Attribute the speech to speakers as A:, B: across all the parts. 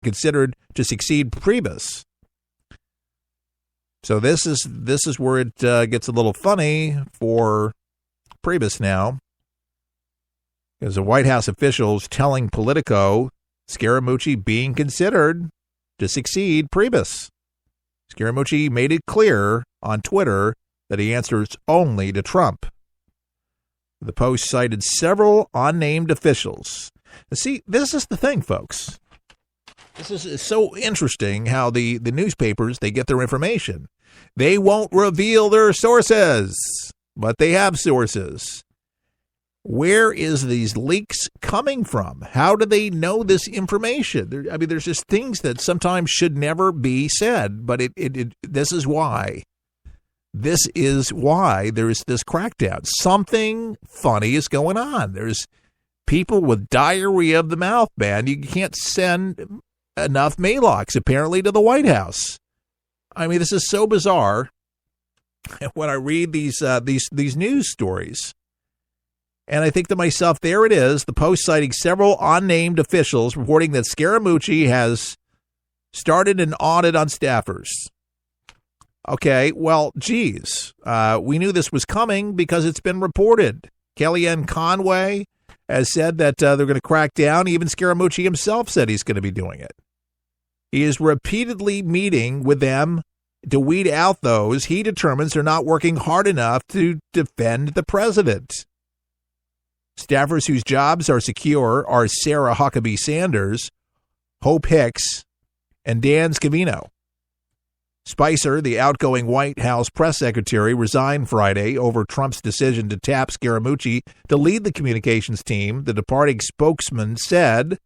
A: considered to succeed Priebus. So this is where it gets a little funny for Priebus now, because the White House officials telling Politico Scaramucci being considered to succeed Priebus. Scaramucci made it clear on Twitter that he answers only to Trump. The Post cited several unnamed officials. See, this is the thing, folks. This is so interesting how the newspapers, they get their information. They won't reveal their sources, but they have sources. Where is these leaks coming from? How do they know this information? There's just things that sometimes should never be said, but this is why. This is why there's this crackdown. Something funny is going on. There's people with diarrhea of the mouth, man. You can't send enough Maylocks, apparently, to the White House. This is so bizarre. When I read these news stories, and I think to myself, there it is, the Post citing several unnamed officials reporting that Scaramucci has started an audit on staffers. Okay, well, geez, we knew this was coming because it's been reported. Kellyanne Conway has said that they're going to crack down. Even Scaramucci himself said he's going to be doing it. He is repeatedly meeting with them to weed out those he determines are not working hard enough to defend the president. Staffers whose jobs are secure are Sarah Huckabee Sanders, Hope Hicks, and Dan Scavino. Spicer, the outgoing White House press secretary, resigned Friday over Trump's decision to tap Scaramucci to lead the communications team. The departing spokesman said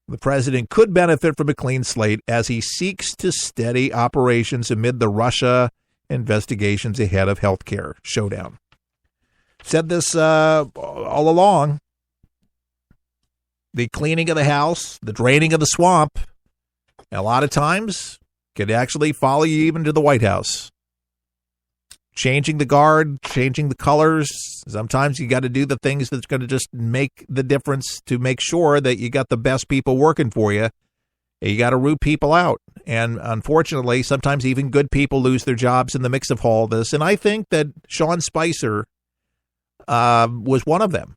A: the president could benefit from a clean slate as he seeks to steady operations amid the Russia investigations ahead of healthcare showdown. Said this all along. The cleaning of the house, the draining of the swamp, a lot of times could actually follow you even to the White House. Changing the guard, changing the colors. Sometimes you got to do the things that's going to just make the difference to make sure that you got the best people working for you. You got to root people out. And unfortunately, sometimes even good people lose their jobs in the mix of all this. And I think that Sean Spicer was one of them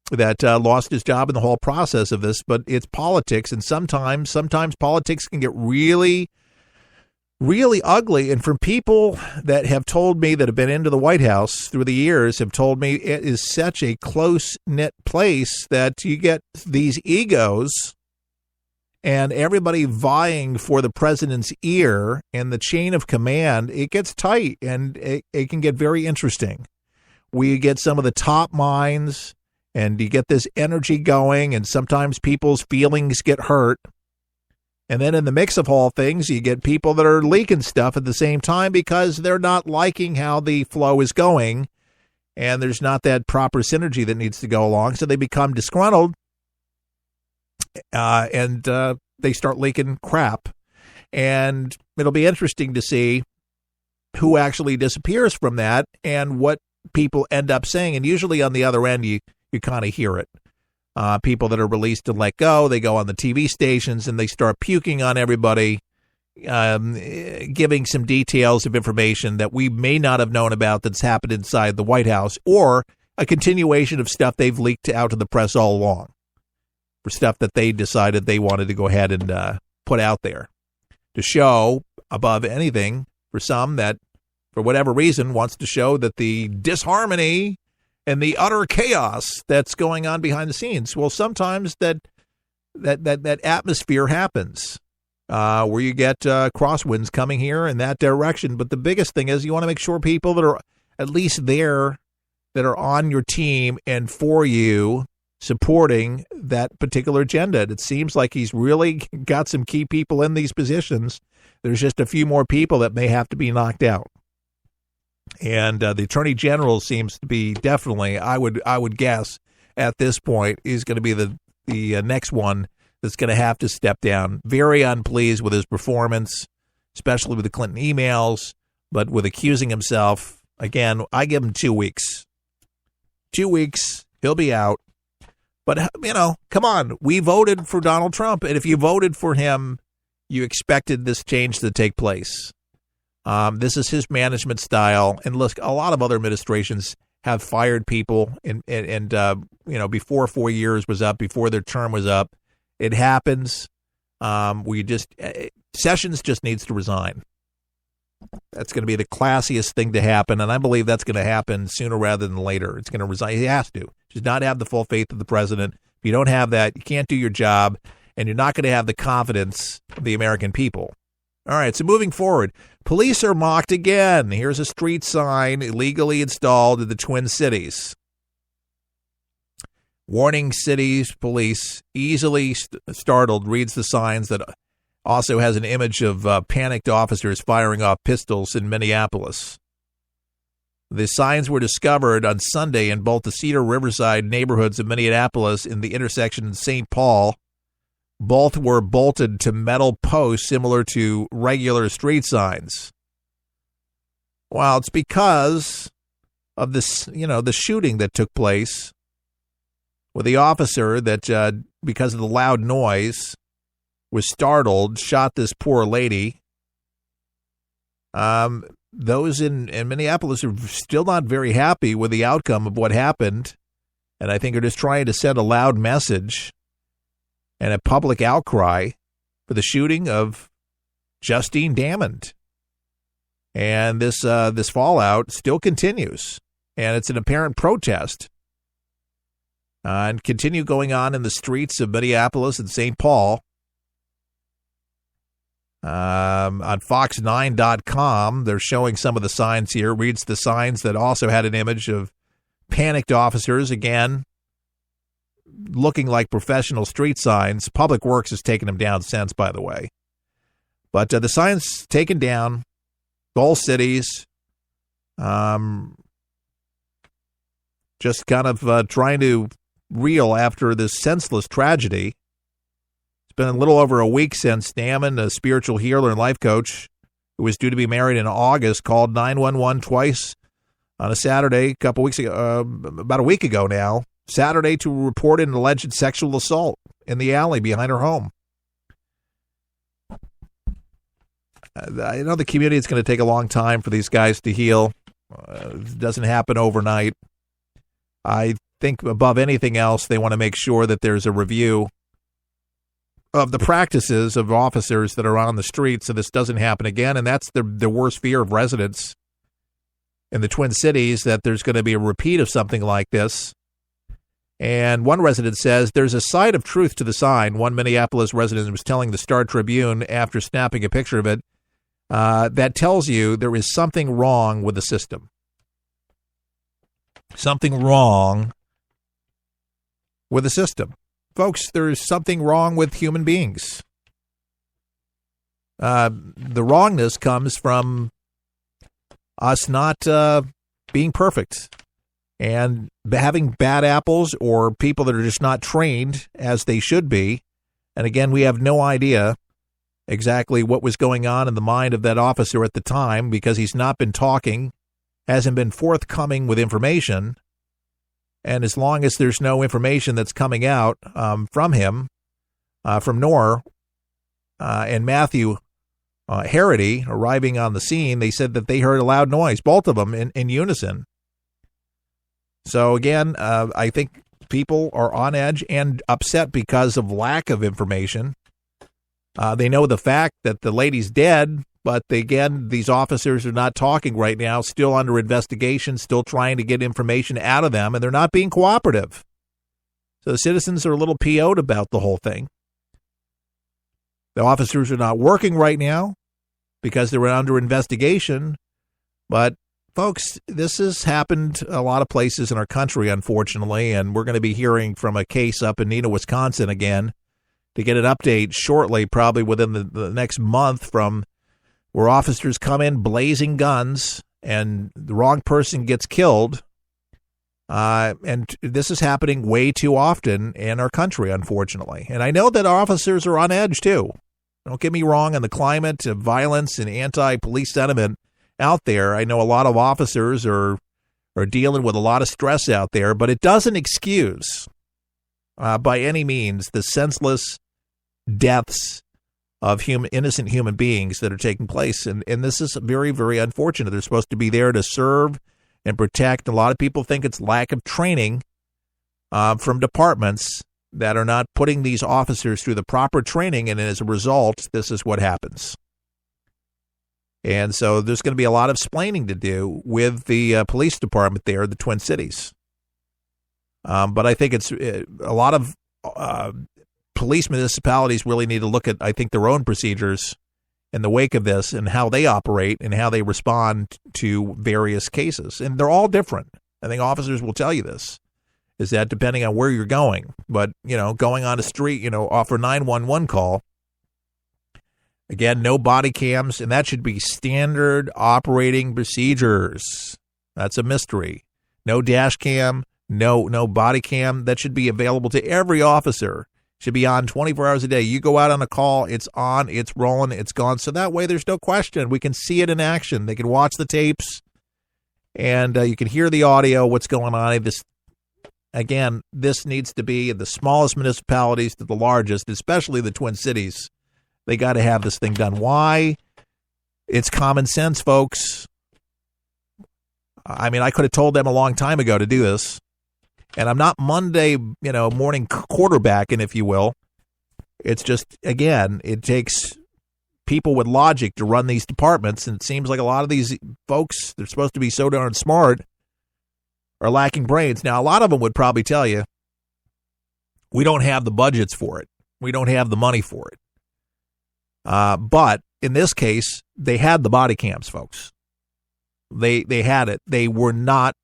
A: that lost his job in the whole process of this. But it's politics, and sometimes politics can get really, really ugly. And from people that have told me that have been into the White House through the years have told me it is such a close-knit place that you get these egos and everybody vying for the president's ear and the chain of command. It gets tight, and it can get very interesting. We get some of the top minds, and you get this energy going, and sometimes people's feelings get hurt. And then in the mix of all things, you get people that are leaking stuff at the same time because they're not liking how the flow is going, and there's not that proper synergy that needs to go along. So they become disgruntled, and they start leaking crap. And it'll be interesting to see who actually disappears from that and what people end up saying. And usually on the other end, you kind of hear it. People that are released and let go, they go on the TV stations and they start puking on everybody, giving some details of information that we may not have known about that's happened inside the White House, or a continuation of stuff they've leaked out to the press all along for stuff that they decided they wanted to go ahead and put out there to show above anything for some that, for whatever reason, wants to show that the disharmony and the utter chaos that's going on behind the scenes. Well, sometimes that atmosphere happens where you get crosswinds coming here in that direction. But the biggest thing is you want to make sure people that are at least there, that are on your team and for you, supporting that particular agenda. And it seems like he's really got some key people in these positions. There's just a few more people that may have to be knocked out. And the Attorney General seems to be definitely, I would guess, at this point, is going to be the next one that's going to have to step down. Very unpleased with his performance, especially with the Clinton emails, but with accusing himself. Again, I give him 2 weeks. 2 weeks, he'll be out. But, come on. We voted for Donald Trump. And if you voted for him, you expected this change to take place. This is his management style. And look, a lot of other administrations have fired people and before 4 years was up, before their term was up. It happens. Sessions just needs to resign. That's going to be the classiest thing to happen, and I believe that's going to happen sooner rather than later. It's going to resign. He has to. Does not have the full faith of the president. If you don't have that, you can't do your job, and you're not going to have the confidence of the American people. All right, so moving forward, police are mocked again. Here's a street sign illegally installed in the Twin Cities. Warning cities police, easily startled, reads the signs that also has an image of panicked officers firing off pistols in Minneapolis. The signs were discovered on Sunday in both the Cedar Riverside neighborhoods of Minneapolis in the intersection in St. Paul. Both were bolted to metal posts similar to regular street signs. Well, it's because of this, the shooting that took place with the officer that, because of the loud noise, was startled, shot this poor lady. Those in Minneapolis are still not very happy with the outcome of what happened, and I think are just trying to send a loud message and a public outcry for the shooting of Justine Damond. And this fallout still continues, and it's an apparent protest. And continue going on in the streets of Minneapolis and St. Paul. On Fox9.com, they're showing some of the signs here. Reads the signs that also had an image of panicked officers, again, looking like professional street signs. Public Works has taken them down since, by the way. But the signs taken down, both cities, just kind of trying to reel after this senseless tragedy. It's been a little over a week since Damond, a spiritual healer and life coach who was due to be married in August, called 911 twice on a Saturday, about a week ago now, Saturday, to report an alleged sexual assault in the alley behind her home. I know the community, it's going to take a long time for these guys to heal. It doesn't happen overnight. I think above anything else, they want to make sure that there's a review of the practices of officers that are on the street so this doesn't happen again. And that's the worst fear of residents in the Twin Cities, that there's going to be a repeat of something like this. And one resident says there's a side of truth to the sign. One Minneapolis resident was telling the Star Tribune after snapping a picture of it, that tells you there is something wrong with the system. Something wrong with the system. Folks, there's something wrong with human beings. The wrongness comes from us not being perfect and having bad apples or people that are just not trained as they should be. And again, we have no idea exactly what was going on in the mind of that officer at the time, because he's not been talking, hasn't been forthcoming with information. And as long as there's no information that's coming out from him, from Noor and Matthew Harity arriving on the scene, they said that they heard a loud noise, both of them in unison. So again, I think people are on edge and upset because of lack of information. They know the fact that the lady's dead, but again, these officers are not talking right now, still under investigation, still trying to get information out of them, and they're not being cooperative. So the citizens are a little PO'd about the whole thing. The officers are not working right now because they're under investigation. But, folks, this has happened a lot of places in our country, unfortunately, and we're going to be hearing from a case up in Neenah, Wisconsin again, to get an update shortly, probably within the next month, from where officers come in blazing guns and the wrong person gets killed. And this is happening way too often in our country, unfortunately. And I know that officers are on edge, too. Don't get me wrong, on the climate of violence and anti-police sentiment out there. I know a lot of officers are dealing with a lot of stress out there, but it doesn't excuse by any means the senseless deaths of innocent human beings that are taking place. And this is very, very unfortunate. They're supposed to be there to serve and protect. A lot of people think it's lack of training from departments that are not putting these officers through the proper training, and as a result, this is what happens. And so there's going to be a lot of splaining to do with the police department there, the Twin Cities. But I think it's a lot of police municipalities really need to look at, I think, their own procedures in the wake of this and how they operate and how they respond to various cases. And they're all different. I think officers will tell you this, is that depending on where you're going. But, going on a street, off a 911 call, again, no body cams, and that should be standard operating procedures. That's a mystery. No dash cam, no body cam. That should be available to every officer. Should be on 24 hours a day. You go out on a call, it's on, it's rolling, it's gone. So that way there's no question. We can see it in action. They can watch the tapes, and you can hear the audio, what's going on. This needs to be the smallest municipalities to the largest, especially the Twin Cities. They got to have this thing done. Why? It's common sense, folks. I mean, I could have told them a long time ago to do this. And I'm not Monday, morning quarterbacking, if you will. It's just, again, it takes people with logic to run these departments. And it seems like a lot of these folks, they're supposed to be so darn smart, are lacking brains. Now, a lot of them would probably tell you, we don't have the budgets for it. We don't have the money for it. But in this case, they had the body cams, folks. They had it. They were not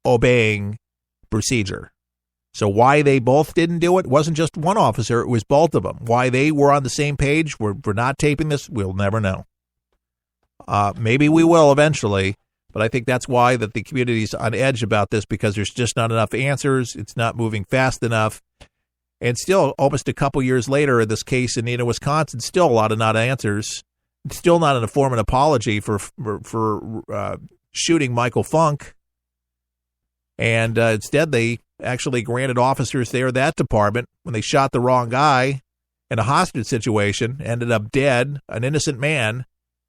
A: obeying procedure. So why they both didn't do it wasn't just one officer, it was both of them. Why they were on the same page, we're not taping this, we'll never know. Maybe we will eventually, but I think that's why that the community's on edge about this, because there's just not enough answers. It's not moving fast enough. And still, almost a couple years later, this case in Neenah, Wisconsin, still a lot of not answers. Still not an informed apology for shooting Michael Funk. And instead, they actually granted officers there, that department, when they shot the wrong guy in a hostage situation, ended up dead, an innocent man.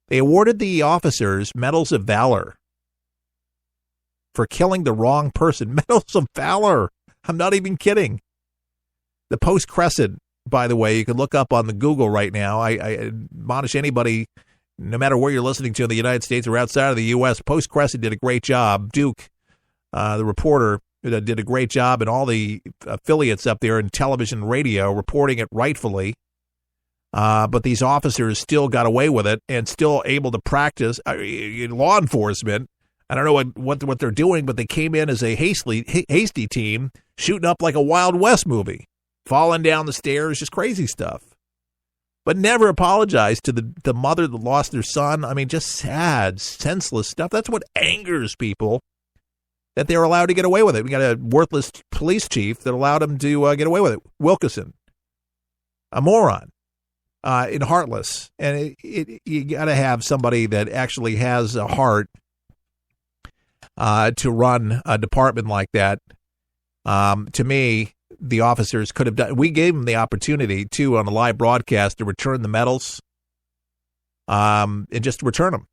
A: They awarded the officers Medals of Valor for killing the wrong person. Medals of Valor. I'm not even kidding. The Post-Crescent, by the way, you can look up on the Google right now. I admonish anybody, no matter where you're listening to in the United States or outside of the U.S., Post-Crescent did a great job. Duke, the reporter, did a great job, and all the affiliates up there in television and radio reporting it rightfully. But these officers still got away with it and still able to practice law enforcement. I don't know what they're doing, but they came in as a hasty team, shooting up like a Wild West movie, falling down the stairs, just crazy stuff. But never apologized to the mother that lost their son. I mean, just sad, senseless stuff. That's what angers people, that they're allowed to get away with it. We got a worthless police chief that allowed them to get away with it. Wilkeson, a moron, and heartless. And you got to have somebody that actually has a heart to run a department like that. To me, the officers could have done. We gave them the opportunity too on a live broadcast to return the medals, and just return them,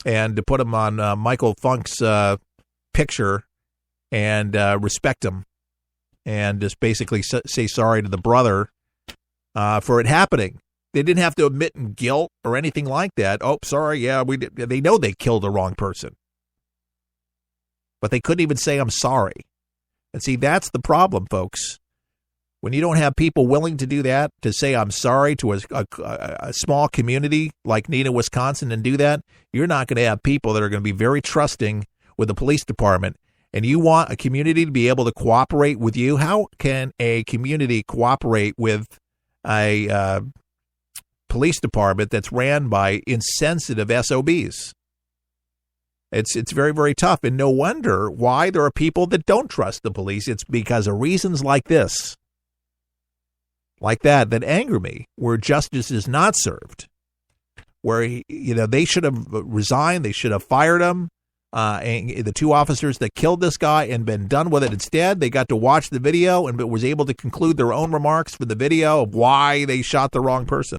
A: and to put them on Michael Funk's picture, and respect him, and just basically say sorry to the brother for it happening. They didn't have to admit in guilt or anything like that. Oh, sorry, yeah, we did. They know they killed the wrong person, but they couldn't even say I'm sorry. And see, that's the problem, folks. When you don't have people willing to do that, to say I'm sorry to a small community like Neenah, Wisconsin, and do that, you're not going to have people that are going to be very trusting with the police department. And you want a community to be able to cooperate with you. How can a community cooperate with a police department that's ran by insensitive SOBs? It's very, very tough, and no wonder why there are people that don't trust the police. It's because of reasons like this, like that anger me, where justice is not served, where they should have resigned, they should have fired him. and the two officers that killed this guy and been done with it. Instead, they got to watch the video and was able to conclude their own remarks for the video of why they shot the wrong person.